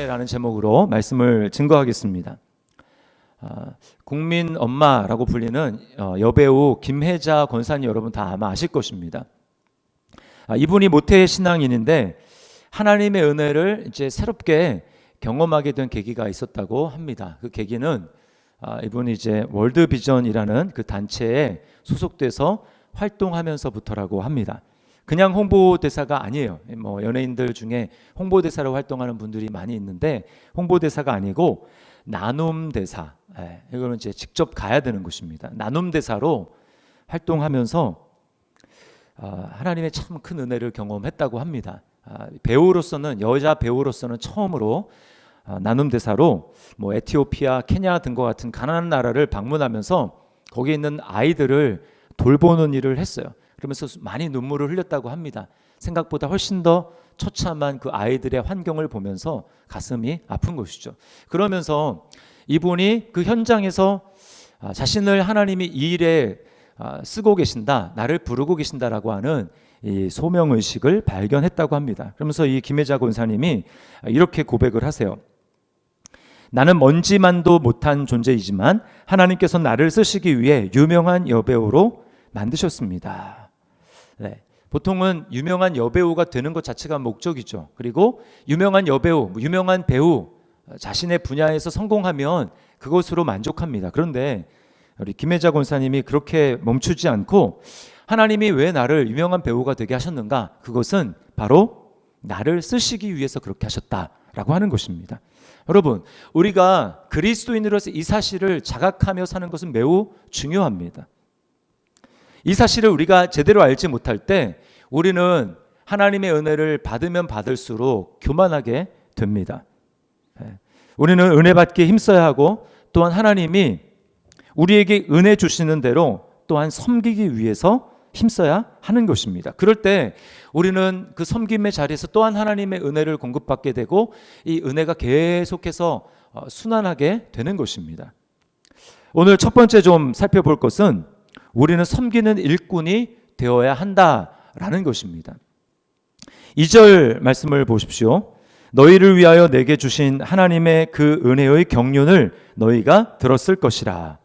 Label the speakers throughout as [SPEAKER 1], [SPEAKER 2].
[SPEAKER 1] 라는 제목으로 말씀을 증거하겠습니다. 국민 엄마라고 불리는 여배우 김혜자 권사님 여러분 다 아마 아실 것입니다. 이분이 모태 신앙인인데 하나님의 은혜를 이제 새롭게 경험하게 된 계기가 있었다고 합니다. 그 계기는 이분이 이제 월드비전이라는 그 단체에 소속돼서 활동하면서부터라고 합니다. 그냥 홍보대사가 아니에요. 뭐 연예인들 중에 홍보대사로 활동하는 분들이 많이 있는데 홍보대사가 아니고 나눔대사. 이거는 이제 직접 가야 되는 곳입니다. 나눔대사로 활동하면서 하나님의 참 큰 은혜를 경험했다고 합니다. 배우로서는 여자 배우로서는 처음으로 나눔대사로 뭐 에티오피아, 케냐 등과 같은 가난한 나라를 방문하면서 거기에 있는 아이들을 돌보는 일을 했어요. 그러면서 많이 눈물을 흘렸다고 합니다. 생각보다 훨씬 더 처참한 그 아이들의 환경을 보면서 가슴이 아픈 것이죠. 그러면서 이분이 그 현장에서 자신을 하나님이 이 일에 쓰고 계신다, 나를 부르고 계신다라고 하는 이 소명의식을 발견했다고 합니다. 그러면서 이 김혜자 권사님이 이렇게 고백을 하세요. 나는 먼지만도 못한 존재이지만 하나님께서 나를 쓰시기 위해 유명한 여배우로 만드셨습니다. 네. 보통은 유명한 여배우가 되는 것 자체가 목적이죠. 그리고 유명한 여배우, 유명한 배우, 자신의 분야에서 성공하면 그것으로 만족합니다. 그런데 우리 김혜자 권사님이 그렇게 멈추지 않고 하나님이 왜 나를 유명한 배우가 되게 하셨는가? 그것은 바로 나를 쓰시기 위해서 그렇게 하셨다라고 하는 것입니다. 여러분, 우리가 그리스도인으로서 이 사실을 자각하며 사는 것은 매우 중요합니다. 이 사실을 우리가 제대로 알지 못할 때 우리는 하나님의 은혜를 받으면 받을수록 교만하게 됩니다. 우리는 은혜 받기에 힘써야 하고 또한 하나님이 우리에게 은혜 주시는 대로 또한 섬기기 위해서 힘써야 하는 것입니다. 그럴 때 우리는 그 섬김의 자리에서 또한 하나님의 은혜를 공급받게 되고 이 은혜가 계속해서 순환하게 되는 것입니다. 오늘 첫 번째 좀 살펴볼 것은 우리는 섬기는 일꾼이 되어야 한다라는 것입니다. 2절 말씀을 보십시오. 너희를 위하여 내게 주신 하나님의 그 은혜의 경륜을 너희가 들었을 것이라.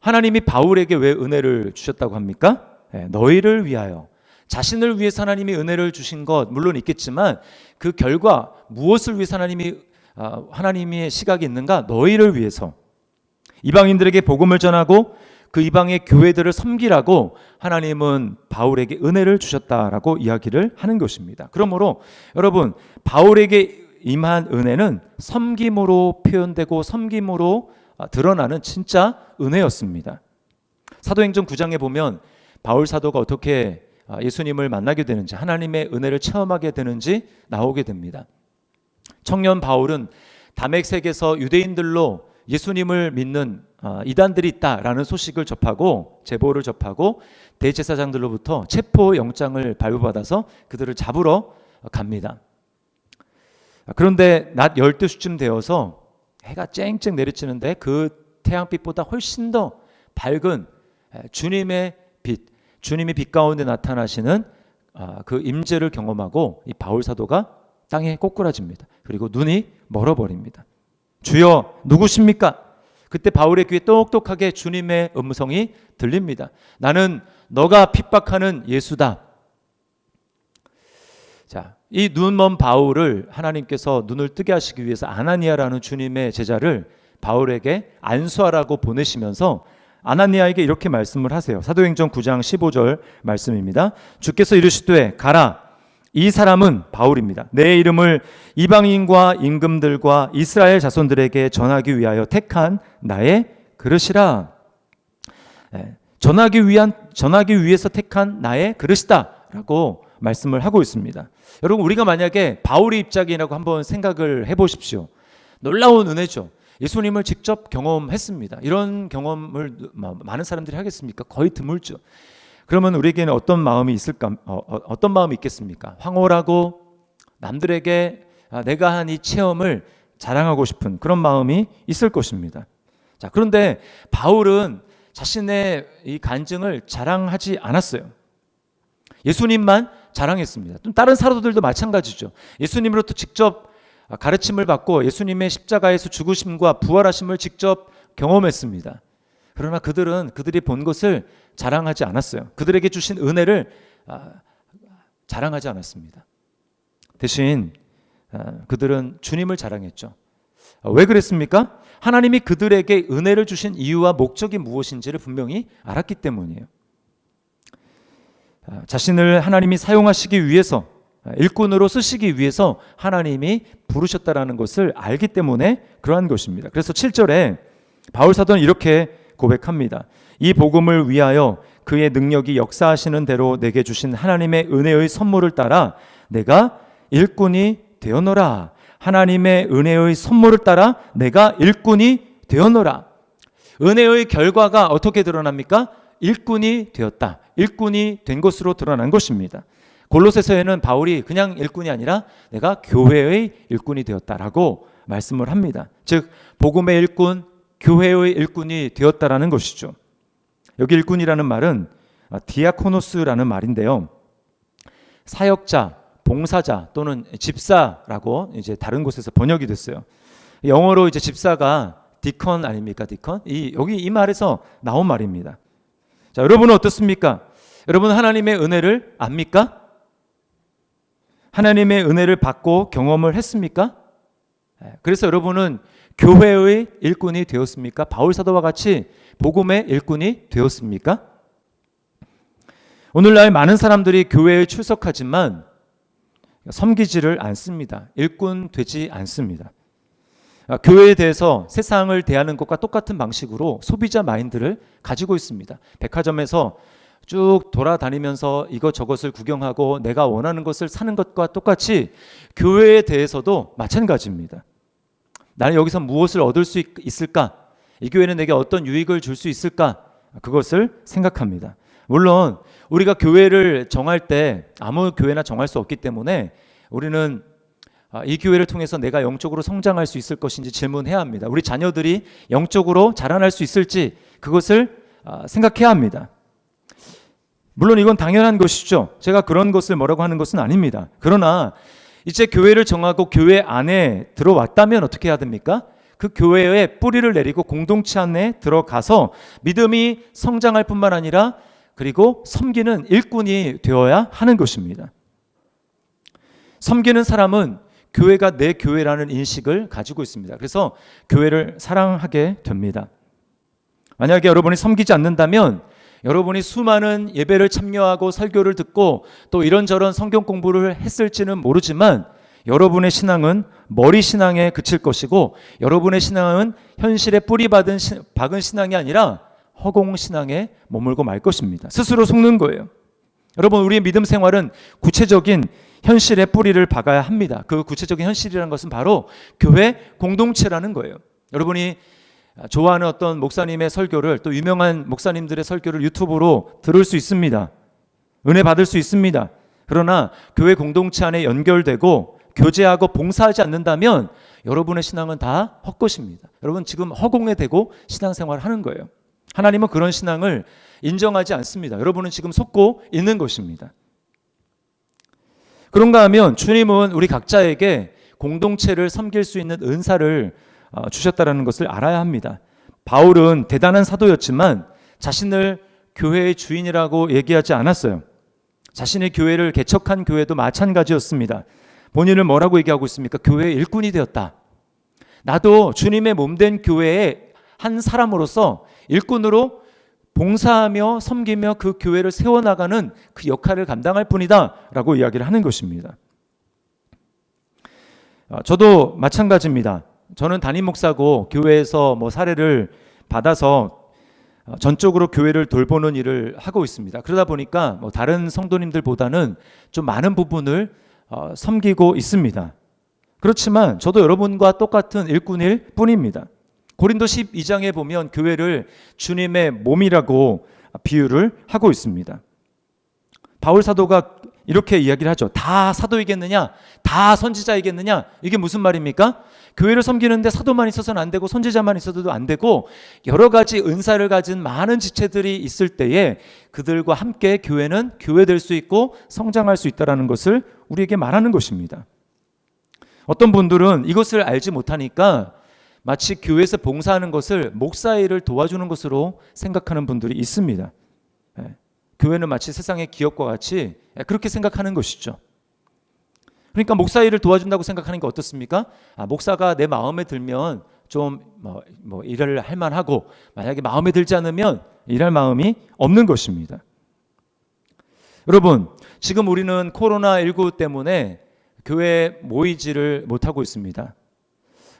[SPEAKER 1] 하나님이 바울에게 왜 은혜를 주셨다고 합니까? 너희를 위하여. 자신을 위해서 하나님이 은혜를 주신 것 물론 있겠지만 그 결과 무엇을 위해서 하나님의 시각이 있는가? 너희를 위해서. 이방인들에게 복음을 전하고 그 이방의 교회들을 섬기라고 하나님은 바울에게 은혜를 주셨다라고 이야기를 하는 것입니다. 그러므로 여러분, 바울에게 임한 은혜는 섬김으로 표현되고 섬김으로 드러나는 진짜 은혜였습니다. 사도행전 9장에 보면 바울 사도가 어떻게 예수님을 만나게 되는지, 하나님의 은혜를 체험하게 되는지 나오게 됩니다. 청년 바울은 다메섹에서 유대인들로 예수님을 믿는 이단들이 있다라는 소식을 접하고 제보를 접하고 대제사장들로부터 체포 영장을 발부받아서 그들을 잡으러 갑니다. 그런데 낮 12시쯤 되어서 해가 쨍쨍 내리치는데 그 태양빛보다 훨씬 더 밝은 주님의 빛, 주님이 빛 가운데 나타나시는 그 임재를 경험하고 이 바울 사도가 땅에 꼬꾸라집니다. 그리고 눈이 멀어버립니다. 주여, 누구십니까? 그때 바울의 귀에 똑똑하게 주님의 음성이 들립니다. 나는 너가 핍박하는 예수다. 자, 이 눈먼 바울을 하나님께서 눈을 뜨게 하시기 위해서 아나니아라는 주님의 제자를 바울에게 안수하라고 보내시면서 아나니아에게 이렇게 말씀을 하세요. 사도행전 9장 15절 말씀입니다. 주께서 이르시되 가라. 이 사람은 바울입니다. 내 이름을 이방인과 임금들과 이스라엘 자손들에게 전하기 위하여 택한 나의 그릇이라. 전하기 위해서 택한 나의 그릇이다라고 말씀을 하고 있습니다. 여러분, 우리가 만약에 바울의 입장이라고 한번 생각을 해보십시오. 놀라운 은혜죠. 예수님을 직접 경험했습니다. 이런 경험을 많은 사람들이 하겠습니까? 거의 드물죠. 그러면 우리에게는 어떤 마음이 있을까? 어떤 마음이 있겠습니까? 황홀하고 남들에게 내가 한 이 체험을 자랑하고 싶은 그런 마음이 있을 것입니다. 자, 그런데 바울은 자신의 이 간증을 자랑하지 않았어요. 예수님만 자랑했습니다. 다른 사도들도 마찬가지죠. 예수님으로부터 직접 가르침을 받고 예수님의 십자가에서 죽으심과 부활하심을 직접 경험했습니다. 그러나 그들이 본 것을 자랑하지 않았어요. 그들에게 주신 은혜를 자랑하지 않았습니다. 대신 그들은 주님을 자랑했죠. 왜 그랬습니까? 하나님이 그들에게 은혜를 주신 이유와 목적이 무엇인지를 분명히 알았기 때문이에요. 자신을 하나님이 사용하시기 위해서, 일꾼으로 쓰시기 위해서 하나님이 부르셨다라는 것을 알기 때문에 그러한 것입니다. 그래서 7절에 바울 사도는 이렇게 고백합니다. 이 복음을 위하여 그의 능력이 역사하시는 대로 내게 주신 하나님의 은혜의 선물을 따라 내가 일꾼이 되었노라. 하나님의 은혜의 선물을 따라 내가 일꾼이 되었노라. 은혜의 결과가 어떻게 드러납니까? 일꾼이 되었다. 일꾼이 된 것으로 드러난 것입니다. 골로새서에는 바울이 그냥 일꾼이 아니라 내가 교회의 일꾼이 되었다라고 말씀을 합니다. 즉 복음의 일꾼, 교회의 일꾼이 되었다라는 것이죠. 여기 일꾼이라는 말은 디아코노스라는 말인데요. 사역자, 봉사자 또는 집사라고 이제 다른 곳에서 번역이 됐어요. 영어로 이제 집사가 디컨 아닙니까? 디컨? 여기 이 말에서 나온 말입니다. 자, 여러분은 어떻습니까? 여러분 하나님의 은혜를 압니까? 하나님의 은혜를 받고 경험을 했습니까? 그래서 여러분은 교회의 일꾼이 되었습니까? 바울 사도와 같이 복음의 일꾼이 되었습니까? 오늘날 많은 사람들이 교회에 출석하지만 섬기지를 않습니다. 일꾼 되지 않습니다. 교회에 대해서 세상을 대하는 것과 똑같은 방식으로 소비자 마인드를 가지고 있습니다. 백화점에서 쭉 돌아다니면서 이것저것을 구경하고 내가 원하는 것을 사는 것과 똑같이 교회에 대해서도 마찬가지입니다. 나는 여기서 무엇을 얻을 수 있을까? 이 교회는 내게 어떤 유익을 줄 수 있을까? 그것을 생각합니다. 물론 우리가 교회를 정할 때 아무 교회나 정할 수 없기 때문에 우리는 이 교회를 통해서 내가 영적으로 성장할 수 있을 것인지 질문해야 합니다. 우리 자녀들이 영적으로 자라날 수 있을지 그것을 생각해야 합니다. 물론 이건 당연한 것이죠. 제가 그런 것을 뭐라고 하는 것은 아닙니다. 그러나 이제 교회를 정하고 교회 안에 들어왔다면 어떻게 해야 됩니까? 그 교회에 뿌리를 내리고 공동체 안에 들어가서 믿음이 성장할 뿐만 아니라 그리고 섬기는 일꾼이 되어야 하는 것입니다. 섬기는 사람은 교회가 내 교회라는 인식을 가지고 있습니다. 그래서 교회를 사랑하게 됩니다. 만약에 여러분이 섬기지 않는다면 여러분이 수많은 예배를 참여하고 설교를 듣고 또 이런저런 성경 공부를 했을지는 모르지만 여러분의 신앙은 머리 신앙에 그칠 것이고 여러분의 신앙은 현실에 뿌리 박은 신앙이 아니라 허공 신앙에 머물고 말 것입니다. 스스로 속는 거예요. 여러분 우리의 믿음 생활은 구체적인 현실에 뿌리를 박아야 합니다. 그 구체적인 현실이라는 것은 바로 교회 공동체라는 거예요. 여러분이 좋아하는 어떤 목사님의 설교를 또 유명한 목사님들의 설교를 유튜브로 들을 수 있습니다. 은혜 받을 수 있습니다. 그러나 교회 공동체 안에 연결되고 교제하고 봉사하지 않는다면 여러분의 신앙은 다 헛것입니다. 여러분 지금 허공에 대고 신앙생활을 하는 거예요. 하나님은 그런 신앙을 인정하지 않습니다. 여러분은 지금 속고 있는 것입니다. 그런가 하면 주님은 우리 각자에게 공동체를 섬길 수 있는 은사를 주셨다는 것을 알아야 합니다. 바울은 대단한 사도였지만 자신을 교회의 주인이라고 얘기하지 않았어요. 자신의 교회를 개척한 교회도 마찬가지였습니다. 본인을 뭐라고 얘기하고 있습니까? 교회의 일꾼이 되었다. 나도 주님의 몸된 교회의 한 사람으로서 일꾼으로 봉사하며 섬기며 그 교회를 세워나가는 그 역할을 감당할 뿐이다 라고 이야기를 하는 것입니다. 저도 마찬가지입니다. 저는 담임 목사고 교회에서 사례를 받아서 전적으로 교회를 돌보는 일을 하고 있습니다. 그러다 보니까 다른 성도님들보다는 좀 많은 부분을 섬기고 있습니다. 그렇지만 저도 여러분과 똑같은 일꾼일 뿐입니다. 고린도 12장에 보면 교회를 주님의 몸이라고 비유를 하고 있습니다. 바울 사도가 이렇게 이야기를 하죠. 다 사도이겠느냐? 다 선지자이겠느냐? 이게 무슨 말입니까? 교회를 섬기는데 사도만 있어서는 안 되고 선지자만 있어도 안 되고 여러 가지 은사를 가진 많은 지체들이 있을 때에 그들과 함께 교회는 교회될 수 있고 성장할 수 있다는 것을 우리에게 말하는 것입니다. 어떤 분들은 이것을 알지 못하니까 마치 교회에서 봉사하는 것을 목사 일을 도와주는 것으로 생각하는 분들이 있습니다. 교회는 마치 세상의 기업과 같이 그렇게 생각하는 것이죠. 그러니까 목사 일을 도와준다고 생각하는 게 어떻습니까? 목사가 내 마음에 들면 좀 일을 할 만하고, 만약에 마음에 들지 않으면 일할 마음이 없는 것입니다. 여러분, 지금 우리는 코로나19 때문에 교회에 모이지를 못하고 있습니다.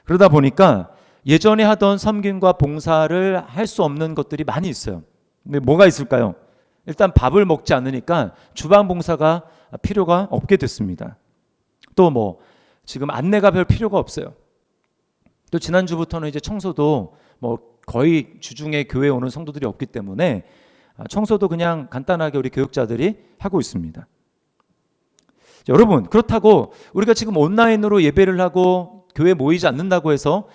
[SPEAKER 1] 그러다 보니까 예전에 하던 섬김과 봉사를 할 수 없는 것들이 많이 있어요. 근데 뭐가 있을까요? 일단 밥을 먹지 않으니까 주방 봉사가 필요가 없게 됐습니다. 또 지금 안내가 별 필요가 없어요. 또 지난주부터는 이제 청소도 거의 주중에 교회에 오는 성도들이 없기 때문에 청소도 그냥 간단하게 우리 교육자들이 하고 있습니다. 여러분, 그렇다고 우리가 지금 온라인으로 예배를 하고 교회에 모이지 않는다고 해서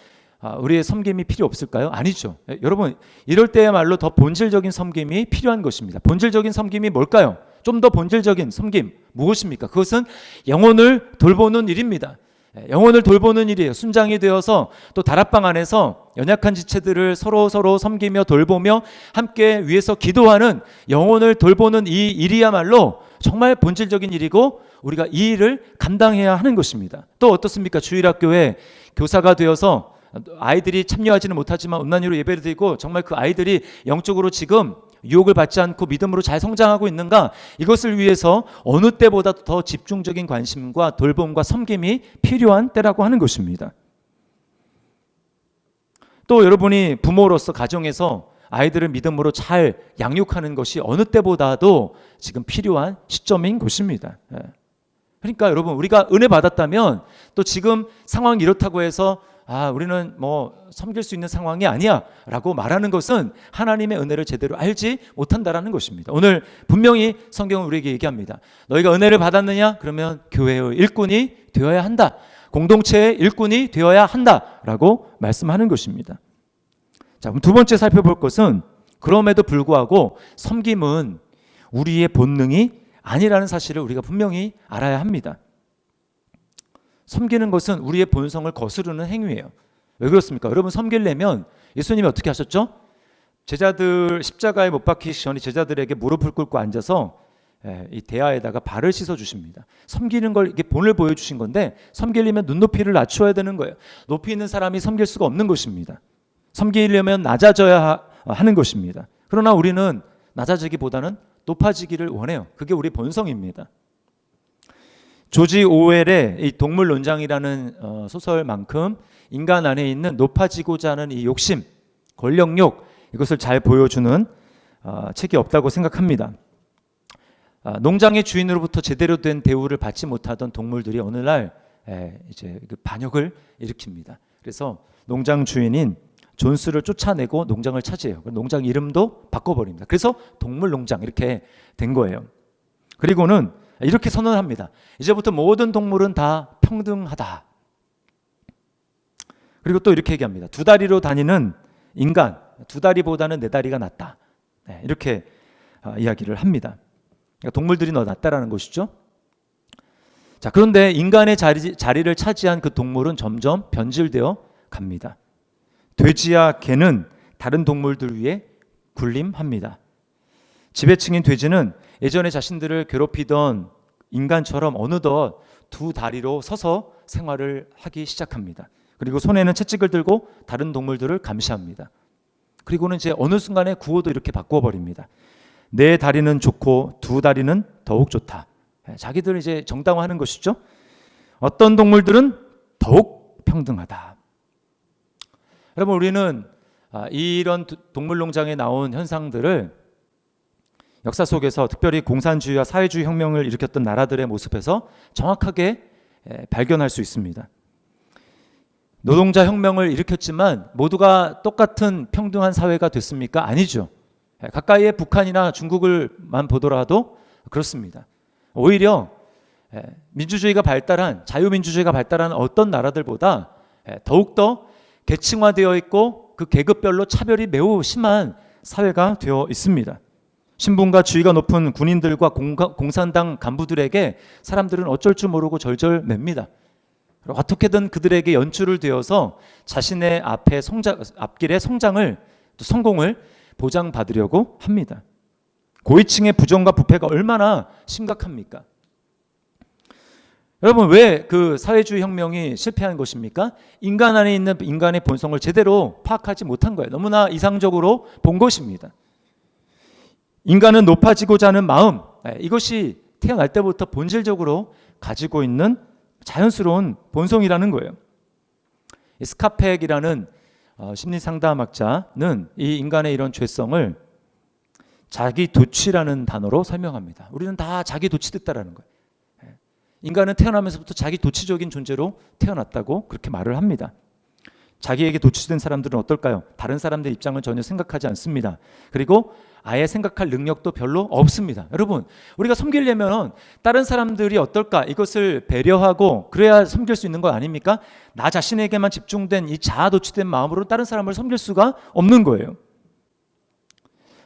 [SPEAKER 1] 우리의 섬김이 필요 없을까요? 아니죠. 여러분, 이럴 때야말로 더 본질적인 섬김이 필요한 것입니다. 본질적인 섬김이 뭘까요? 좀 더 본질적인 섬김 무엇입니까? 그것은 영혼을 돌보는 일입니다. 영혼을 돌보는 일이에요. 순장이 되어서 또 다락방 안에서 연약한 지체들을 서로 섬기며 돌보며 함께 위에서 기도하는, 영혼을 돌보는 이 일이야말로 정말 본질적인 일이고 우리가 이 일을 감당해야 하는 것입니다. 또 어떻습니까? 주일학교에 교사가 되어서 아이들이 참여하지는 못하지만 온라인으로 예배를 드리고 정말 그 아이들이 영적으로 지금 유혹을 받지 않고 믿음으로 잘 성장하고 있는가, 이것을 위해서 어느 때보다 더 집중적인 관심과 돌봄과 섬김이 필요한 때라고 하는 것입니다. 또 여러분이 부모로서 가정에서 아이들을 믿음으로 잘 양육하는 것이 어느 때보다도 지금 필요한 시점인 것입니다. 그러니까 여러분, 우리가 은혜 받았다면 또 지금 상황이 이렇다고 해서 우리는 섬길 수 있는 상황이 아니야 라고 말하는 것은 하나님의 은혜를 제대로 알지 못한다라는 것입니다. 오늘 분명히 성경은 우리에게 얘기합니다. 너희가 은혜를 받았느냐? 그러면 교회의 일꾼이 되어야 한다. 공동체의 일꾼이 되어야 한다라고 말씀하는 것입니다. 자, 그럼 두 번째 살펴볼 것은, 그럼에도 불구하고 섬김은 우리의 본능이 아니라는 사실을 우리가 분명히 알아야 합니다. 섬기는 것은 우리의 본성을 거스르는 행위예요. 왜 그렇습니까? 여러분, 섬기려면 예수님이 어떻게 하셨죠? 제자들 십자가에 못 박히기 전에 제자들에게 무릎을 꿇고 앉아서 이 대야에다가 발을 씻어 주십니다. 섬기는 걸 이게 본을 보여주신 건데, 섬기려면 눈높이를 낮춰야 되는 거예요. 높이 있는 사람이 섬길 수가 없는 것입니다. 섬기려면 낮아져야 하는 것입니다. 그러나 우리는 낮아지기보다는 높아지기를 원해요. 그게 우리 본성입니다. 조지 오웰의 이 동물론장이라는 소설만큼 인간 안에 있는 높아지고자 하는 이 욕심, 권력욕, 이것을 잘 보여주는 책이 없다고 생각합니다. 농장의 주인으로부터 제대로 된 대우를 받지 못하던 동물들이 어느 날 이제 그 반역을 일으킵니다. 그래서 농장 주인인 존스를 쫓아내고 농장을 차지해요. 농장 이름도 바꿔버립니다. 그래서 동물농장 이렇게 된 거예요. 그리고는 이렇게 선언합니다. 이제부터 모든 동물은 다 평등하다. 그리고 또 이렇게 얘기합니다. 두 다리로 다니는 인간, 두 다리보다는 네 다리가 낫다. 이렇게 이야기를 합니다. 그러니까 동물들이 더 낫다라는 것이죠. 자, 그런데 인간의 자리를 차지한 그 동물은 점점 변질되어 갑니다. 돼지야 개는 다른 동물들 위에 군림합니다. 지배층인 돼지는 예전에 자신들을 괴롭히던 인간처럼 어느덧 두 다리로 서서 생활을 하기 시작합니다. 그리고 손에는 채찍을 들고 다른 동물들을 감시합니다. 그리고는 이제 어느 순간에 구호도 이렇게 바꿔버립니다. 네 다리는 좋고 두 다리는 더욱 좋다. 자기들 이제 정당화하는 것이죠. 어떤 동물들은 더욱 평등하다. 여러분, 우리는 이런 동물농장에 나온 현상들을 역사 속에서 특별히 공산주의와 사회주의 혁명을 일으켰던 나라들의 모습에서 정확하게 발견할 수 있습니다. 노동자 혁명을 일으켰지만 모두가 똑같은 평등한 사회가 됐습니까? 아니죠. 가까이의 북한이나 중국을만 보더라도 그렇습니다. 오히려 민주주의가 발달한, 자유민주주의가 발달한 어떤 나라들보다 더욱더 계층화되어 있고 그 계급별로 차별이 매우 심한 사회가 되어 있습니다. 신분과 지위가 높은 군인들과 공산당 간부들에게 사람들은 어쩔 줄 모르고 절절맵니다. 어떻게든 그들에게 연출을 되어서 자신의 앞길의 성장을 또 성공을 보장받으려고 합니다. 고위층의 부정과 부패가 얼마나 심각합니까? 여러분, 왜 그 사회주의 혁명이 실패한 것입니까? 인간 안에 있는 인간의 본성을 제대로 파악하지 못한 거예요. 너무나 이상적으로 본 것입니다. 인간은 높아지고자 하는 마음, 이것이 태어날 때부터 본질적으로 가지고 있는 자연스러운 본성이라는 거예요. 스카펙이라는 심리상담학자는 이 인간의 이런 죄성을 자기 도취라는 단어로 설명합니다. 우리는 다 자기 도취됐다라는 거예요. 인간은 태어나면서부터 자기 도취적인 존재로 태어났다고 그렇게 말을 합니다. 자기에게 도취된 사람들은 어떨까요? 다른 사람들의 입장을 전혀 생각하지 않습니다. 그리고 아예 생각할 능력도 별로 없습니다. 여러분, 우리가 섬기려면 다른 사람들이 어떨까 이것을 배려하고 그래야 섬길 수 있는 거 아닙니까? 나 자신에게만 집중된 이 자아 도취된 마음으로 다른 사람을 섬길 수가 없는 거예요.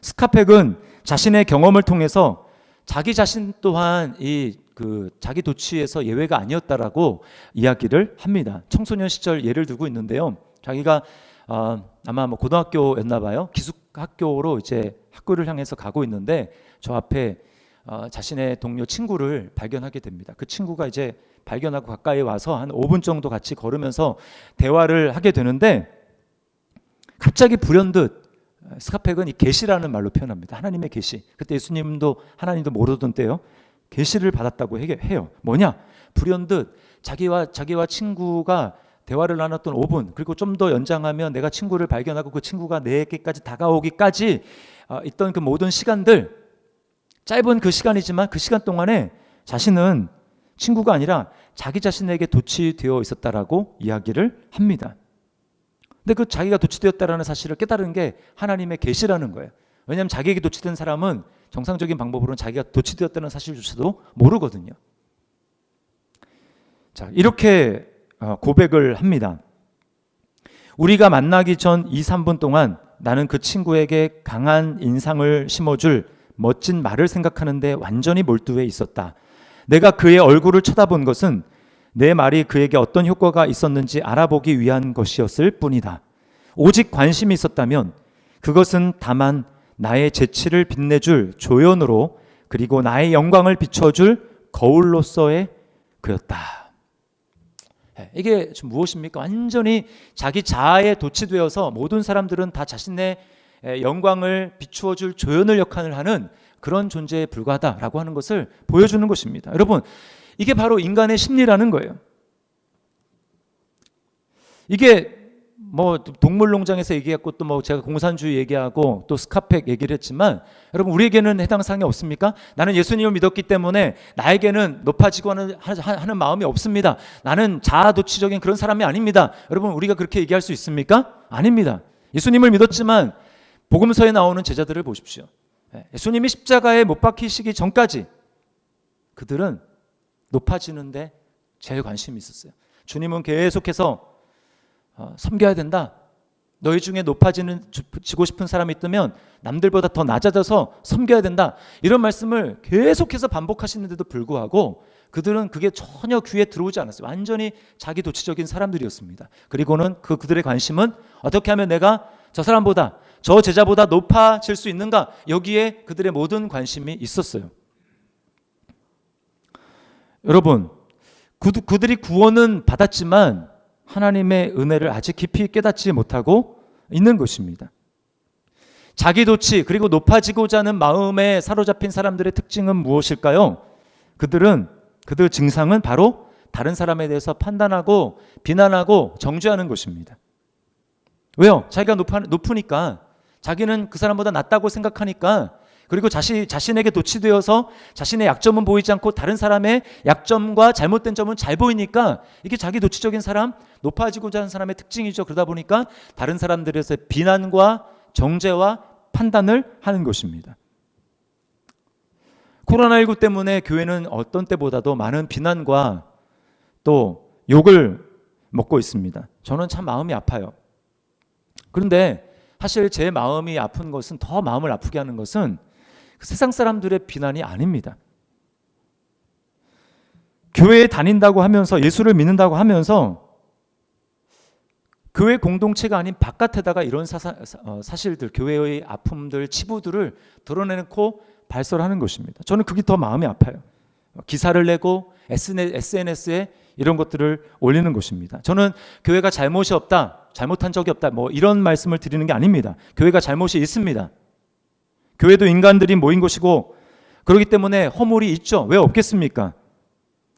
[SPEAKER 1] 스카펙은 자신의 경험을 통해서 자기 자신 또한 자기 도취에서 예외가 아니었다라고 이야기를 합니다. 청소년 시절 예를 들고 있는데요. 자기가 아마 고등학교였나 봐요. 기숙학교로 이제 학교를 향해서 가고 있는데 저 앞에 자신의 동료 친구를 발견하게 됩니다. 그 친구가 이제 발견하고 가까이 와서 한 5분 정도 같이 걸으면서 대화를 하게 되는데 갑자기 불현듯 스카펙은 이 계시라는 말로 표현합니다. 하나님의 계시. 그때 예수님도 하나님도 모르던 때요. 계시를 받았다고 해요. 뭐냐? 불현듯 자기와 친구가 대화를 나눴던 5분 그리고 좀 더 연장하면 내가 친구를 발견하고 그 친구가 내게까지 다가오기까지 있던 그 모든 시간들, 짧은 그 시간이지만 그 시간 동안에 자신은 친구가 아니라 자기 자신에게 도취되어 있었다라고 이야기를 합니다. 근데 그 자기가 도취되었다라는 사실을 깨달은 게 하나님의 계시라는 거예요. 왜냐하면 자기에게 도취된 사람은 정상적인 방법으로는 자기가 도취되었다는 사실조차도 모르거든요. 자, 이렇게 고백을 합니다. 우리가 만나기 전 2, 3분 동안 나는 그 친구에게 강한 인상을 심어줄 멋진 말을 생각하는데 완전히 몰두해 있었다. 내가 그의 얼굴을 쳐다본 것은 내 말이 그에게 어떤 효과가 있었는지 알아보기 위한 것이었을 뿐이다. 오직 관심이 있었다면 그것은 다만 나의 재치를 빛내줄 조연으로 그리고 나의 영광을 비춰줄 거울로서의 그였다. 이게 지금 무엇입니까? 완전히 자기 자아에 도취되어서 모든 사람들은 다 자신의 영광을 비추어줄 조연을 역할을 하는 그런 존재에 불과하다라고 하는 것을 보여주는 것입니다. 여러분, 이게 바로 인간의 심리라는 거예요. 이게 동물농장에서 얘기했고 또 제가 공산주의 얘기하고 또 스카펙 얘기를 했지만 여러분, 우리에게는 해당 사항이 없습니까? 나는 예수님을 믿었기 때문에 나에게는 높아지고 하는 마음이 없습니다. 나는 자아도취적인 그런 사람이 아닙니다. 여러분, 우리가 그렇게 얘기할 수 있습니까? 아닙니다. 예수님을 믿었지만 복음서에 나오는 제자들을 보십시오. 예수님이 십자가에 못 박히시기 전까지 그들은 높아지는데 제일 관심이 있었어요. 주님은 계속해서 섬겨야 된다. 너희 중에 높아지고 싶은 사람이 있다면 남들보다 더 낮아져서 섬겨야 된다. 이런 말씀을 계속해서 반복하시는데도 불구하고 그들은 그게 전혀 귀에 들어오지 않았어요. 완전히 자기 도취적인 사람들이었습니다. 그리고는 그들의 관심은 어떻게 하면 내가 저 사람보다 저 제자보다 높아질 수 있는가, 여기에 그들의 모든 관심이 있었어요. 여러분, 그들이 구원은 받았지만 하나님의 은혜를 아직 깊이 깨닫지 못하고 있는 것입니다. 자기 도취 그리고 높아지고자 하는 마음에 사로잡힌 사람들의 특징은 무엇일까요? 그들 증상은 바로 다른 사람에 대해서 판단하고 비난하고 정죄하는 것입니다. 왜요? 자기가 높으니까, 자기는 그 사람보다 낫다고 생각하니까, 그리고 자신에게 도취되어서 자신의 약점은 보이지 않고 다른 사람의 약점과 잘못된 점은 잘 보이니까, 이게 자기 도취적인 사람, 높아지고자 하는 사람의 특징이죠. 그러다 보니까 다른 사람들에서 비난과 정죄와 판단을 하는 것입니다. 코로나19 때문에 교회는 어떤 때보다도 많은 비난과 또 욕을 먹고 있습니다. 저는 참 마음이 아파요. 그런데 사실 제 마음이 아픈 것은, 더 마음을 아프게 하는 것은 세상 사람들의 비난이 아닙니다. 교회에 다닌다고 하면서 예수를 믿는다고 하면서 교회 공동체가 아닌 바깥에다가 이런 사실들, 교회의 아픔들, 치부들을 드러내놓고 발설하는 것입니다. 저는 그게 더 마음이 아파요. 기사를 내고 SNS에 이런 것들을 올리는 것입니다. 저는 교회가 잘못이 없다, 잘못한 적이 없다, 뭐 이런 말씀을 드리는 게 아닙니다. 교회가 잘못이 있습니다. 교회도 인간들이 모인 곳이고 그렇기 때문에 허물이 있죠. 왜 없겠습니까?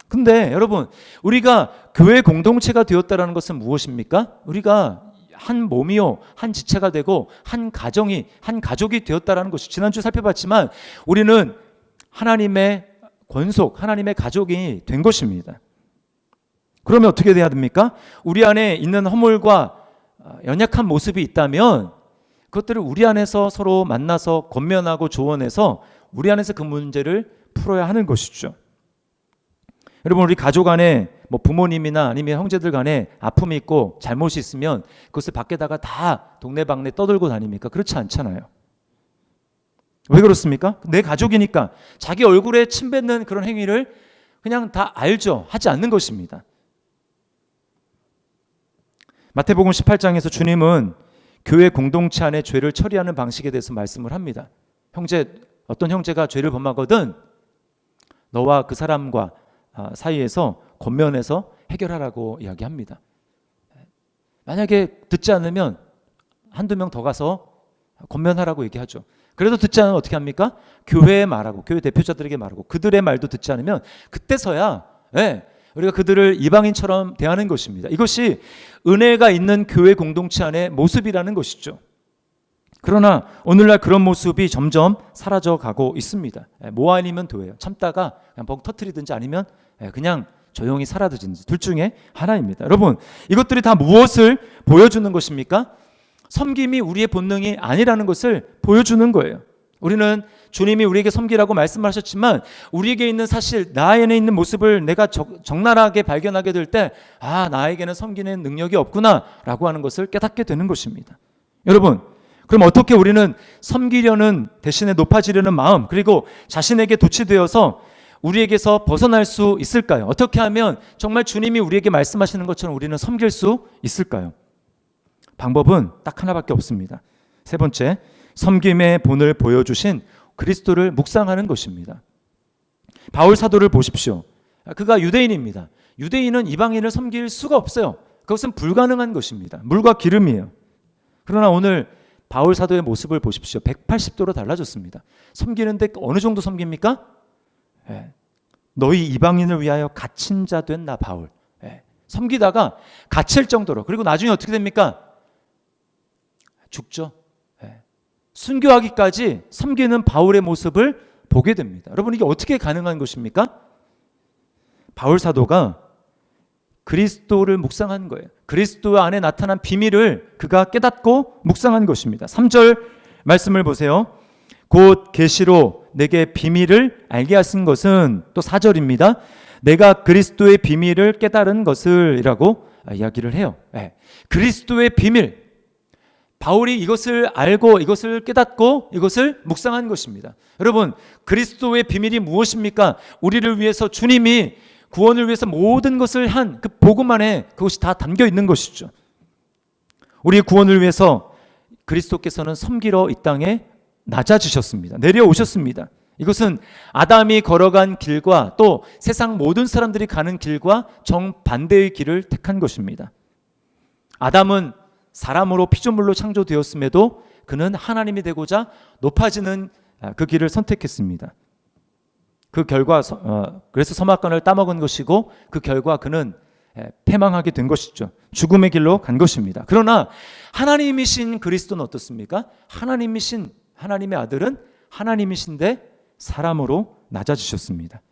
[SPEAKER 1] 근데 여러분, 우리가 교회 공동체가 되었다는 것은 무엇입니까? 우리가 한 몸이요, 한 지체가 되고 한 가족이 되었다는 것이, 지난주 살펴봤지만 우리는 하나님의 권속, 하나님의 가족이 된 것입니다. 그러면 어떻게 돼야 됩니까? 우리 안에 있는 허물과 연약한 모습이 있다면 그것들을 우리 안에서 서로 만나서 권면하고 조언해서 우리 안에서 그 문제를 풀어야 하는 것이죠. 여러분, 우리 가족 안에 뭐 부모님이나 아니면 형제들 간에 아픔이 있고 잘못이 있으면 그것을 밖에다가 다 동네방네 떠들고 다닙니까? 그렇지 않잖아요. 왜 그렇습니까? 내 가족이니까 자기 얼굴에 침 뱉는 그런 행위를 그냥 다 알죠. 하지 않는 것입니다. 마태복음 18장에서 주님은 교회 공동체 안에 죄를 처리하는 방식에 대해서 말씀을 합니다. 어떤 형제가 죄를 범하거든 너와 그 사람과 사이에서 권면해서 해결하라고 이야기합니다. 만약에 듣지 않으면 한두 명 더 가서 권면하라고 얘기하죠. 그래도 듣지 않으면 어떻게 합니까? 교회에 말하고, 교회 대표자들에게 말하고, 그들의 말도 듣지 않으면 그때서야 우리가 그들을 이방인처럼 대하는 것입니다. 이것이 은혜가 있는 교회 공동체 안의 모습이라는 것이죠. 그러나 오늘날 그런 모습이 점점 사라져가고 있습니다. 뭐 아니면 도예요. 참다가 그냥 벙 터트리든지 아니면 그냥 조용히 사라지든지 둘 중에 하나입니다. 여러분, 이것들이 다 무엇을 보여주는 것입니까? 섬김이 우리의 본능이 아니라는 것을 보여주는 거예요. 우리는 주님이 우리에게 섬기라고 말씀하셨지만 우리에게 있는 사실, 나 안에 있는 모습을 내가 적나라하게 발견하게 될 때 나에게는 섬기는 능력이 없구나 라고 하는 것을 깨닫게 되는 것입니다. 여러분, 그럼 어떻게 우리는 섬기려는 대신에 높아지려는 마음, 그리고 자신에게 도취되어서 우리에게서 벗어날 수 있을까요? 어떻게 하면 정말 주님이 우리에게 말씀하시는 것처럼 우리는 섬길 수 있을까요? 방법은 딱 하나밖에 없습니다. 세 번째, 섬김의 본을 보여주신 그리스도를 묵상하는 것입니다. 바울 사도를 보십시오. 그가 유대인입니다. 유대인은 이방인을 섬길 수가 없어요. 그것은 불가능한 것입니다. 물과 기름이에요. 그러나 오늘 바울 사도의 모습을 보십시오. 180도로 달라졌습니다. 섬기는데 어느 정도 섬깁니까? 너희 이방인을 위하여 갇힌 자 된 나 바울. 섬기다가 갇힐 정도로, 그리고 나중에 어떻게 됩니까? 죽죠. 순교하기까지 섬기는 바울의 모습을 보게 됩니다. 여러분, 이게 어떻게 가능한 것입니까? 바울 사도가 그리스도를 묵상한 거예요. 그리스도 안에 나타난 비밀을 그가 깨닫고 묵상한 것입니다. 3절 말씀을 보세요. 곧 계시로 내게 비밀을 알게 하신 것은, 또 4절입니다. 내가 그리스도의 비밀을 깨달은 것을 이라고 이야기를 해요. 그리스도의 비밀, 바울이 이것을 알고 이것을 깨닫고 이것을 묵상한 것입니다. 여러분, 그리스도의 비밀이 무엇입니까? 우리를 위해서 주님이 구원을 위해서 모든 것을 한 그 복음 안에 그것이 다 담겨 있는 것이죠. 우리의 구원을 위해서 그리스도께서는 섬기러 이 땅에 낮아지셨습니다. 내려오셨습니다. 이것은 아담이 걸어간 길과 또 세상 모든 사람들이 가는 길과 정반대의 길을 택한 것입니다. 아담은 사람으로 피조물로 창조되었음에도 그는 하나님이 되고자 높아지는 그 길을 선택했습니다. 그 결과 그래서 선악과를 따먹은 것이고 그 결과 그는 패망하게 된 것이죠. 죽음의 길로 간 것입니다. 그러나 하나님이신 그리스도는 어떻습니까? 하나님이신 하나님의 아들은 하나님이신데 사람으로 낮아지셨습니다.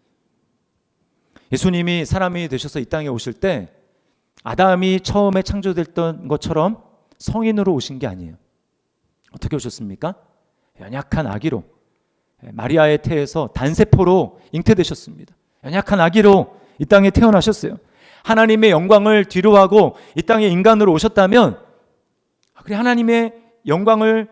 [SPEAKER 1] 예수님이 사람이 되셔서 이 땅에 오실 때 아담이 처음에 창조됐던 것처럼 성인으로 오신 게 아니에요. 어떻게 오셨습니까? 연약한 아기로, 마리아의 태에서 단세포로 잉태되셨습니다. 연약한 아기로 이 땅에 태어나셨어요. 하나님의 영광을 뒤로하고 이 땅에 인간으로 오셨다면, 그래 하나님의 영광을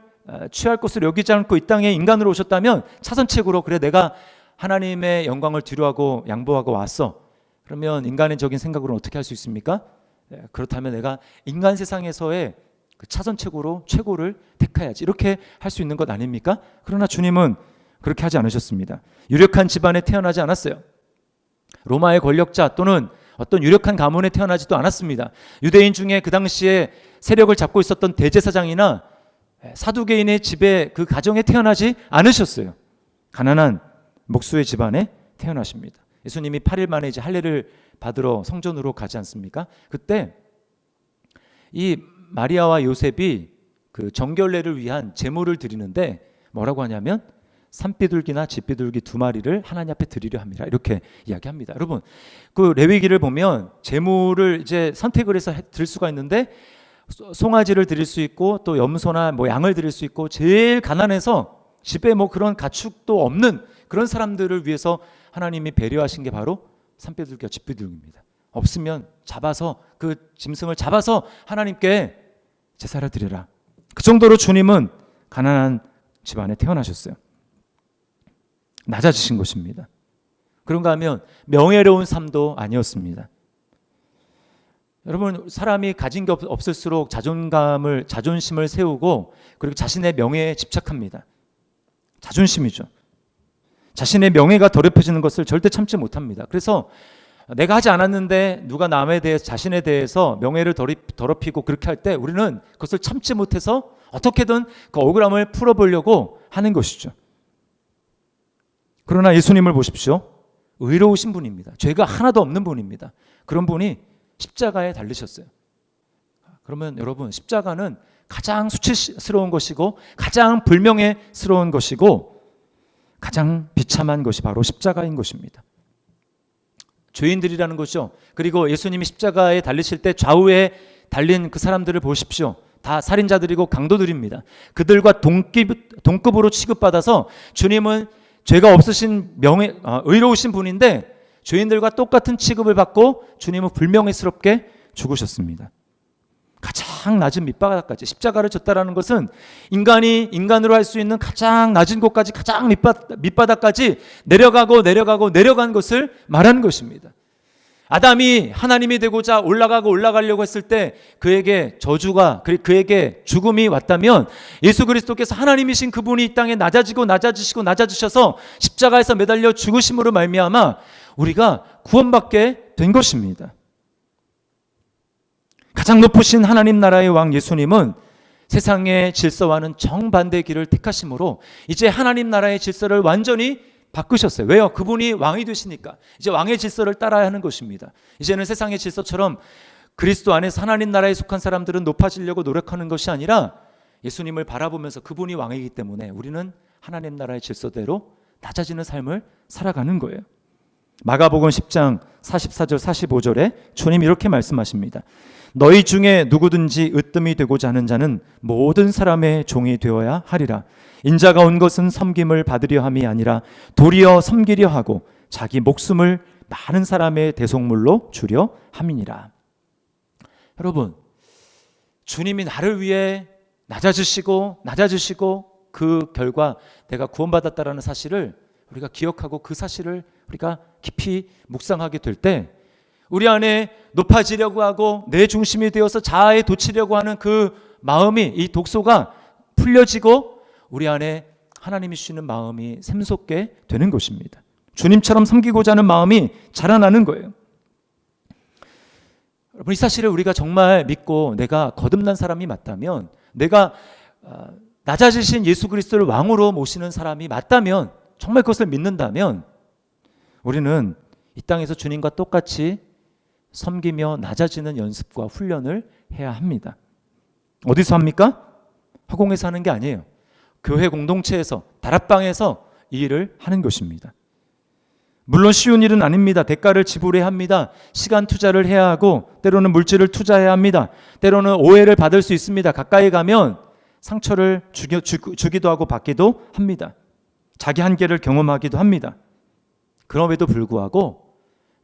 [SPEAKER 1] 취할 것을 여기지 않고 이 땅에 인간으로 오셨다면 차선책으로, 그래 내가 하나님의 영광을 뒤로하고 양보하고 왔어, 그러면 인간적인 생각으로는 어떻게 할 수 있습니까? 그렇다면 내가 인간 세상에서의 그 차선책으로 최고를 택해야지, 이렇게 할 수 있는 것 아닙니까? 그러나 주님은 그렇게 하지 않으셨습니다. 유력한 집안에 태어나지 않았어요. 로마의 권력자 또는 어떤 유력한 가문에 태어나지도 않았습니다. 유대인 중에 그 당시에 세력을 잡고 있었던 대제사장이나 사두개인의 집에, 그 가정에 태어나지 않으셨어요. 가난한 목수의 집안에 태어나십니다. 예수님이 8일 만에 이제 할례를 받으러 성전으로 가지 않습니까? 그때 이 마리아와 요셉이 그 정결례를 위한 제물을 드리는데 뭐라고 하냐면 산비둘기나 집비둘기 2마리를 하나님 앞에 드리려 합니다. 이렇게 이야기합니다. 여러분, 그 레위기를 보면 제물을 이제 선택을 해서 드릴 수가 있는데 송아지를 드릴 수 있고 또 염소나 뭐 양을 드릴 수 있고 제일 가난해서 집에 뭐 그런 가축도 없는 그런 사람들을 위해서 하나님이 배려하신 게 바로 산비둘기와 집비둘기입니다. 없으면 잡아서 그 짐승을 잡아서 하나님께 제사를 드려라. 그 정도로 주님은 가난한 집안에 태어나셨어요. 낮아지신 것입니다. 그런가 하면 명예로운 삶도 아니었습니다. 여러분, 사람이 가진 게 없을수록 자존심을 세우고 그리고 자신의 명예에 집착합니다. 자존심이죠. 자신의 명예가 더럽혀지는 것을 절대 참지 못합니다. 그래서 내가 하지 않았는데 누가 남에 대해서, 자신에 대해서 명예를 더럽히고 그렇게 할 때 우리는 그것을 참지 못해서 어떻게든 그 억울함을 풀어보려고 하는 것이죠. 그러나 예수님을 보십시오. 의로우신 분입니다. 죄가 하나도 없는 분입니다. 그런 분이 십자가에 달리셨어요. 그러면 여러분, 십자가는 가장 수치스러운 것이고 가장 불명예스러운 것이고 가장 비참한 것이 바로 십자가인 것입니다. 죄인들이라는 것이죠. 그리고 예수님이 십자가에 달리실 때 좌우에 달린 그 사람들을 보십시오. 다 살인자들이고 강도들입니다. 그들과 동급으로 취급받아서 주님은 죄가 없으신 의로우신 분인데 죄인들과 똑같은 취급을 받고 주님은 불명예스럽게 죽으셨습니다. 가장 낮은 밑바닥까지, 십자가를 졌다라는 것은 인간이 인간으로 할 수 있는 가장 낮은 곳까지, 가장 밑바닥까지 내려간 것을 말하는 것입니다. 아담이 하나님이 되고자 올라가려고 했을 때 그에게 저주가, 그에게 죽음이 왔다면 예수 그리스도께서 하나님이신 그분이 이 땅에 낮아지셔서 십자가에서 매달려 죽으심으로 말미암아 우리가 구원받게 된 것입니다. 가장 높으신 하나님 나라의 왕 예수님은 세상의 질서와는 정반대의 길을 택하심으로 이제 하나님 나라의 질서를 완전히 바꾸셨어요. 왜요? 그분이 왕이 되시니까 이제 왕의 질서를 따라야 하는 것입니다. 이제는 세상의 질서처럼 그리스도 안에서 하나님 나라에 속한 사람들은 높아지려고 노력하는 것이 아니라 예수님을 바라보면서 그분이 왕이기 때문에 우리는 하나님 나라의 질서대로 낮아지는 삶을 살아가는 거예요. 마가복음 10장 44절 45절에 주님이 이렇게 말씀하십니다. 너희 중에 누구든지 으뜸이 되고자 하는 자는 모든 사람의 종이 되어야 하리라. 인자가 온 것은 섬김을 받으려 함이 아니라 도리어 섬기려 하고 자기 목숨을 많은 사람의 대속물로 주려 함이니라. 여러분, 주님이 나를 위해 낮아지시고 그 결과 내가 구원받았다라는 사실을 우리가 기억하고 그 사실을 우리가 깊이 묵상하게 될 때 우리 안에 높아지려고 하고 내 중심이 되어서 자아에 돋치려고 하는 그 마음이, 이 독소가 풀려지고 우리 안에 하나님이 주시는 마음이 샘솟게 되는 것입니다. 주님처럼 섬기고자 하는 마음이 자라나는 거예요. 여러분, 이 사실을 우리가 정말 믿고 내가 거듭난 사람이 맞다면, 내가 낮아지신 예수 그리스도를 왕으로 모시는 사람이 맞다면, 정말 그것을 믿는다면 우리는 이 땅에서 주님과 똑같이 섬기며 낮아지는 연습과 훈련을 해야 합니다. 어디서 합니까? 화공에서 하는 게 아니에요. 교회 공동체에서, 다락방에서 이 일을 하는 것입니다. 물론 쉬운 일은 아닙니다. 대가를 지불해야 합니다. 시간 투자를 해야 하고 때로는 물질을 투자해야 합니다. 때로는 오해를 받을 수 있습니다. 가까이 가면 상처를 주기도 하고 받기도 합니다. 자기 한계를 경험하기도 합니다. 그럼에도 불구하고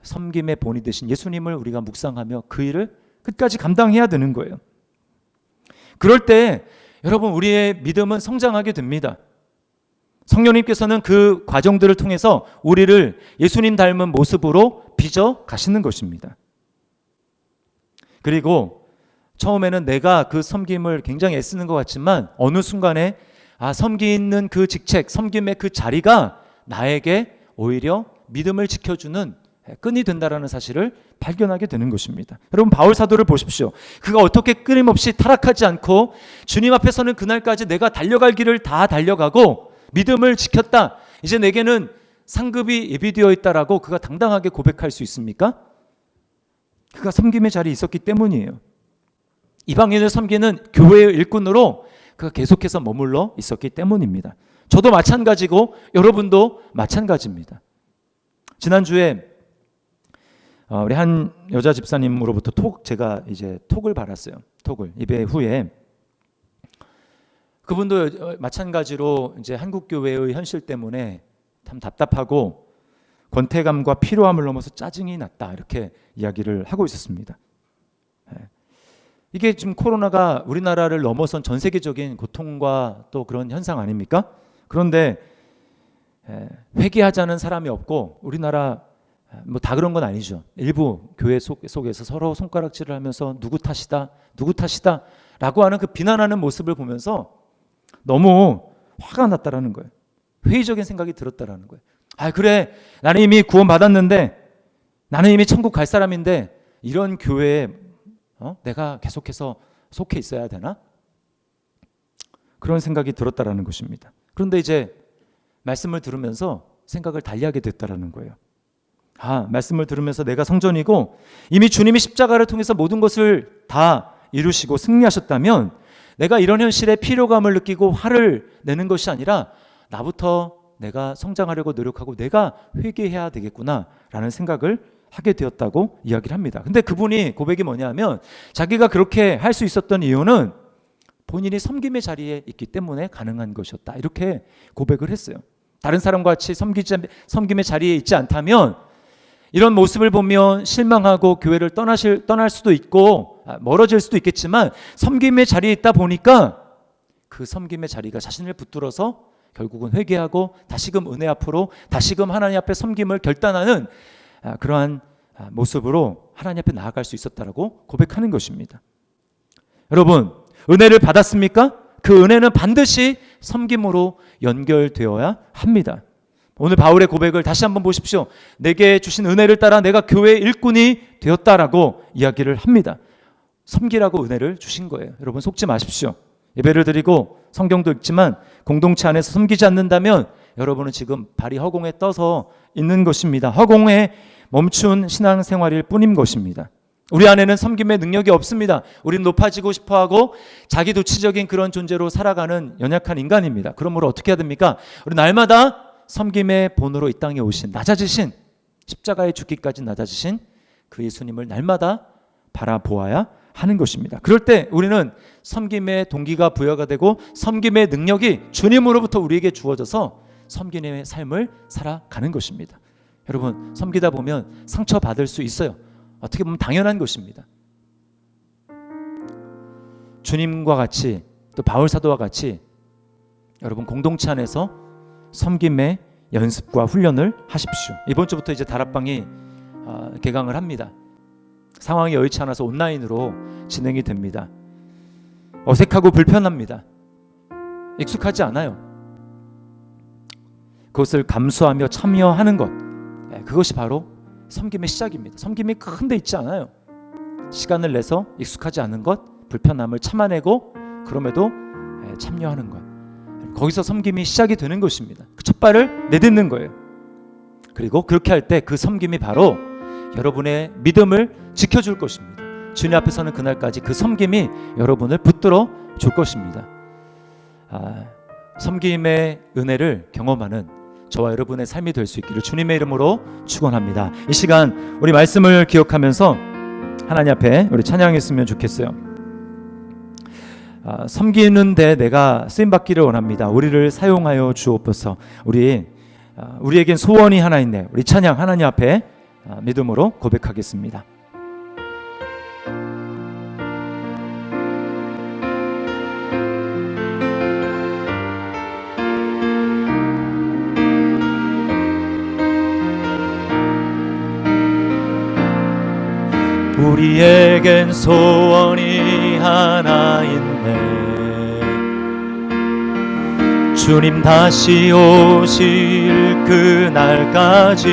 [SPEAKER 1] 섬김의 본이 되신 예수님을 우리가 묵상하며 그 일을 끝까지 감당해야 되는 거예요. 그럴 때 여러분, 우리의 믿음은 성장하게 됩니다. 성령님께서는 그 과정들을 통해서 우리를 예수님 닮은 모습으로 빚어 가시는 것입니다. 그리고 처음에는 내가 그 섬김을 굉장히 애쓰는 것 같지만 어느 순간에 섬기는 그 직책, 섬김의 그 자리가 나에게 오히려 믿음을 지켜주는 끈이 된다라는 사실을 발견하게 되는 것입니다. 여러분, 바울 사도를 보십시오. 그가 어떻게 끊임없이 타락하지 않고 주님 앞에서는 그날까지 내가 달려갈 길을 다 달려가고 믿음을 지켰다, 이제 내게는 상급이 예비되어 있다라고 그가 당당하게 고백할 수 있습니까? 그가 섬김의 자리에 있었기 때문이에요. 이방인을 섬기는 교회의 일꾼으로 그가 계속해서 머물러 있었기 때문입니다. 저도 마찬가지고 여러분도 마찬가지입니다. 지난주에 우리 한 여자 집사님으로부터 제가 이제 톡을 받았어요. 톡을 예배 후에. 그분도 마찬가지로 이제 한국 교회의 현실 때문에 참 답답하고 권태감과 피로함을 넘어서 짜증이 났다, 이렇게 이야기를 하고 있었습니다. 이게 지금 코로나가 우리나라를 넘어선 전 세계적인 고통과 또 그런 현상 아닙니까? 그런데 회개하자는 사람이 없고, 우리나라 뭐 다 그런 건 아니죠. 일부 교회 속에서 서로 손가락질을 하면서 누구 탓이다, 누구 탓이다 라고 하는 그 비난하는 모습을 보면서 너무 화가 났다라는 거예요. 회의적인 생각이 들었다라는 거예요. 그래, 나는 이미 구원 받았는데, 나는 이미 천국 갈 사람인데 이런 교회에 내가 계속해서 속해 있어야 되나? 그런 생각이 들었다라는 것입니다. 그런데 이제 말씀을 들으면서 생각을 달리하게 됐다라는 거예요. 말씀을 들으면서 내가 성전이고 이미 주님이 십자가를 통해서 모든 것을 다 이루시고 승리하셨다면 내가 이런 현실에 피로감을 느끼고 화를 내는 것이 아니라 나부터 내가 성장하려고 노력하고 내가 회개해야 되겠구나라는 생각을 하게 되었다고 이야기를 합니다. 근데 그분이 고백이 뭐냐면, 자기가 그렇게 할 수 있었던 이유는 본인이 섬김의 자리에 있기 때문에 가능한 것이었다, 이렇게 고백을 했어요. 다른 사람과 같이 섬김의 자리에 있지 않다면 이런 모습을 보면 실망하고 교회를 떠날 수도 있고 멀어질 수도 있겠지만, 섬김의 자리에 있다 보니까 그 섬김의 자리가 자신을 붙들어서 결국은 회개하고 다시금 은혜 앞으로, 다시금 하나님 앞에 섬김을 결단하는 그러한 모습으로 하나님 앞에 나아갈 수 있었다라고 고백하는 것입니다. 여러분, 은혜를 받았습니까? 그 은혜는 반드시 섬김으로 연결되어야 합니다. 오늘 바울의 고백을 다시 한번 보십시오. 내게 주신 은혜를 따라 내가 교회의 일꾼이 되었다라고 이야기를 합니다. 섬기라고 은혜를 주신 거예요. 여러분, 속지 마십시오. 예배를 드리고 성경도 읽지만 공동체 안에서 섬기지 않는다면 여러분은 지금 발이 허공에 떠서 있는 것입니다. 허공에 멈춘 신앙생활일 뿐인 것입니다. 우리 안에는 섬김의 능력이 없습니다. 우리는 높아지고 싶어하고 자기도취적인 그런 존재로 살아가는 연약한 인간입니다. 그러므로 어떻게 해야 됩니까? 우리 날마다 섬김의 본으로 이 땅에 오신, 낮아지신, 십자가에 죽기까지 낮아지신 그 예수님을 날마다 바라보아야 하는 것입니다. 그럴 때 우리는 섬김의 동기가 부여가 되고 섬김의 능력이 주님으로부터 우리에게 주어져서 섬김의 삶을 살아가는 것입니다. 여러분, 섬기다 보면 상처받을 수 있어요. 어떻게 보면 당연한 것입니다. 주님과 같이, 또 바울 사도와 같이 여러분 공동체 안에서 섬김의 연습과 훈련을 하십시오. 이번 주부터 이제 다락방이 개강을 합니다. 상황이 여의치 않아서 온라인으로 진행이 됩니다. 어색하고 불편합니다. 익숙하지 않아요. 그것을 감수하며 참여하는 것, 그것이 바로 섬김의 시작입니다. 섬김이 큰 데 있지 않아요. 시간을 내서 익숙하지 않은 것, 불편함을 참아내고 그럼에도 참여하는 것, 거기서 섬김이 시작이 되는 것입니다. 그 첫 발을 내딛는 거예요. 그리고 그렇게 할 때 그 섬김이 바로 여러분의 믿음을 지켜줄 것입니다. 주님 앞에서는 그날까지 그 섬김이 여러분을 붙들어 줄 것입니다. 섬김의 은혜를 경험하는 저와 여러분의 삶이 될 수 있기를 주님의 이름으로 축원합니다. 이 시간 우리 말씀을 기억하면서 하나님 앞에 우리 찬양했으면 좋겠어요. 섬기는 데 내가 쓰임받기를 원합니다. 우리를 사용하여 주옵소서. 우리에겐 소원이 하나 있네. 우리 찬양 하나님 앞에 믿음으로 고백하겠습니다. 우리에겐 소원이 하나 있네. 주님 다시 오실 그날까지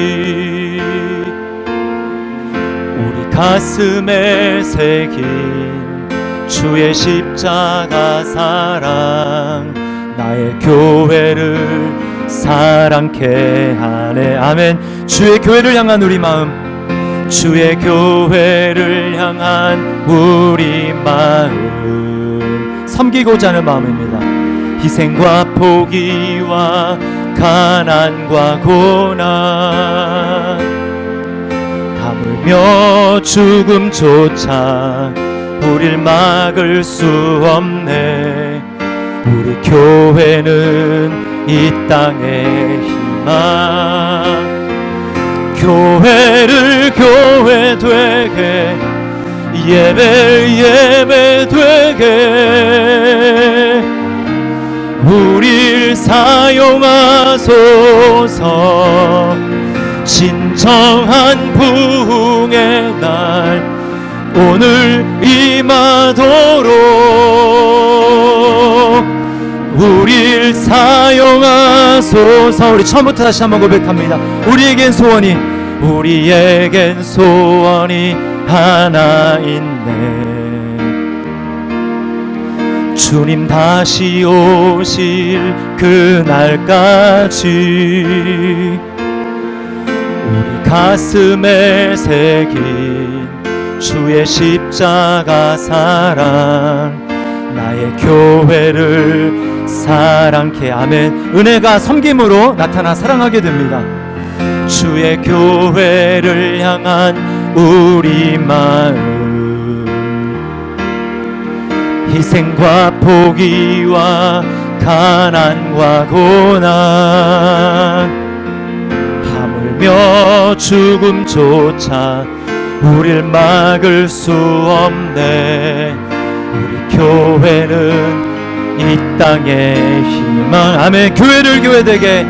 [SPEAKER 1] 우리 가슴에 새긴 주의 십자가 사랑 나의 교회를 사랑케 하네. 아멘. 주의 교회를 향한 우리 마음, 주의 교회를 향한 우리 마음, 섬기고자 하는 마음입니다. 희생과 포기와 가난과 고난, 하물며 죽음조차 우릴 막을 수 없네. 우리 교회는 이 땅의 희망. 교회를 교회 되게, 예배를 예배 되게 우릴 사용하소서. 진정한 부흥의 날 오늘 임하도록 우릴 사용하소서. 우리 처음부터 다시 한번 고백합니다. 우리에겐 소원이 하나 있네. 주님 다시 오실 그날까지 우리 가슴에 새긴 주의 십자가 사랑 나의 교회를 사랑케. 아멘. 은혜가 섬김으로 나타나 사랑하게 됩니다. 주의 교회를 향한 우리 마음, 희생과 포기와 가난과 고난, 하물며 죽음조차 우릴 막을 수 없네. 우리 교회는 이 땅의 희망. 아멘. 교회를 교회 되게,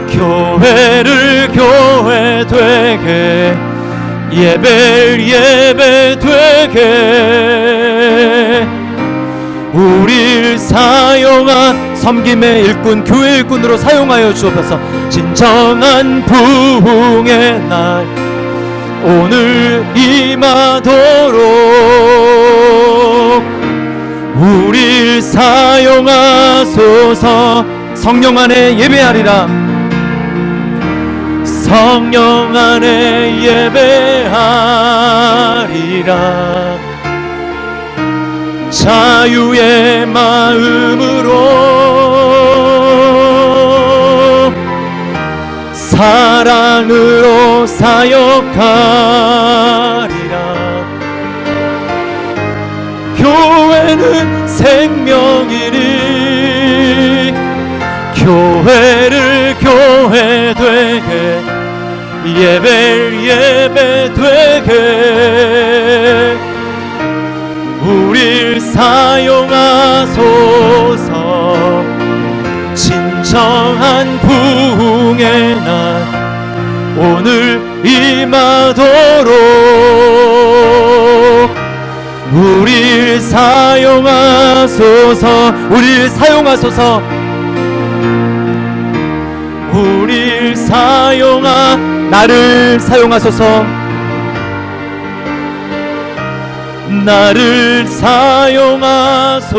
[SPEAKER 1] 교회를 교회 되게, 예배를 예배 되게 우릴 섬김의 일꾼, 교회 일꾼으로 사용하여 주옵소서. 진정한 부흥의 날 오늘 임하도록 우릴 사용하소서. 성령 안에 예배하리라. 성령 안에 예배하리라. 자유의 마음으로 사랑으로 사역하리라. 교회는 생명이니 교회를 교회 되게, 예배를 예배 되게 우릴 사용하소서. 진정한 부흥의 날 오늘 임하도록 우릴 사용하소서. 우릴 사용하소서. 우릴 나를 사용하소서. 나를 사용하소서.